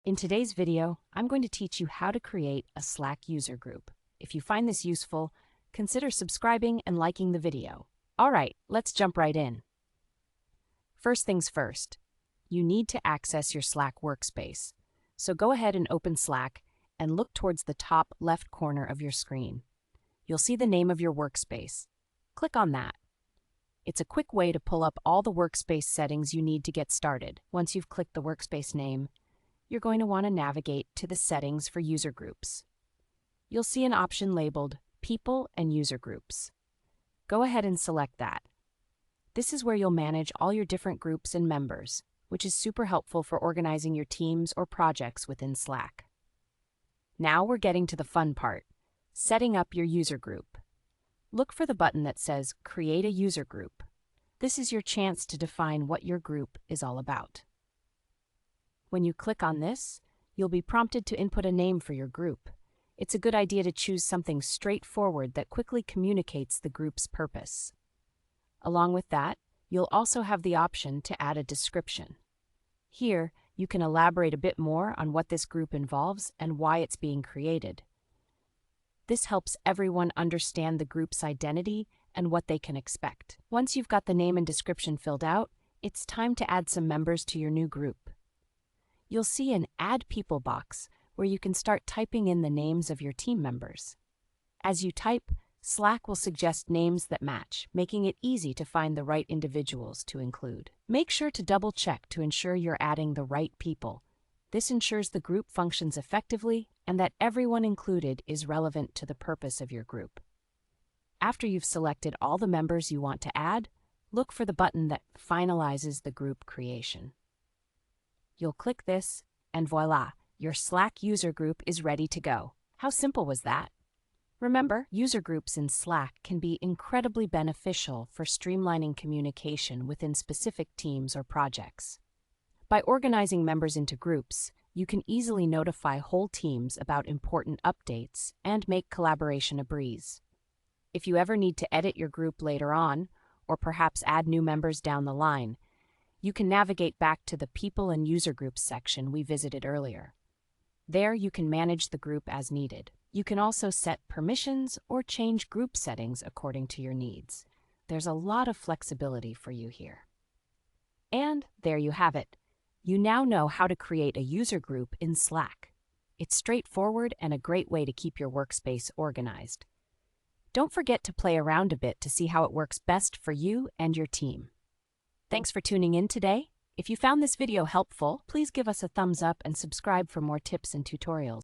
In today's video, I'm going to teach you how to create a Slack user group. If you find this useful, consider subscribing and liking the video. All right, let's jump right in. First things first, you need to access your Slack workspace. So go ahead and open Slack and look towards the top left corner of your screen. You'll see the name of your workspace. Click on that. It's a quick way to pull up all the workspace settings you need to get started. Once you've clicked the workspace name, you're going to want to navigate to the settings for user groups. You'll see an option labeled People and User Groups. Go ahead and select that. This is where you'll manage all your different groups and members, which is super helpful for organizing your teams or projects within Slack. Now we're getting to the fun part, setting up your user group. Look for the button that says Create a User Group. This is your chance to define what your group is all about. When you click on this, you'll be prompted to input a name for your group. It's a good idea to choose something straightforward that quickly communicates the group's purpose. Along with that, you'll also have the option to add a description. Here, you can elaborate a bit more on what this group involves and why it's being created. This helps everyone understand the group's identity and what they can expect. Once you've got the name and description filled out, it's time to add some members to your new group. You'll see an Add People box where you can start typing in the names of your team members. As you type, Slack will suggest names that match, making it easy to find the right individuals to include. Make sure to double-check to ensure you're adding the right people. This ensures the group functions effectively and that everyone included is relevant to the purpose of your group. After you've selected all the members you want to add, look for the button that finalizes the group creation. You'll click this, and voila, your Slack user group is ready to go. How simple was that? Remember, user groups in Slack can be incredibly beneficial for streamlining communication within specific teams or projects. By organizing members into groups, you can easily notify whole teams about important updates and make collaboration a breeze. If you ever need to edit your group later on, or perhaps add new members down the line, you can navigate back to the People and User Groups section we visited earlier. There you can manage the group as needed. You can also set permissions or change group settings according to your needs. There's a lot of flexibility for you here. And there you have it. You now know how to create a user group in Slack. It's straightforward and a great way to keep your workspace organized. Don't forget to play around a bit to see how it works best for you and your team. Thanks for tuning in today. If you found this video helpful, please give us a thumbs up and subscribe for more tips and tutorials.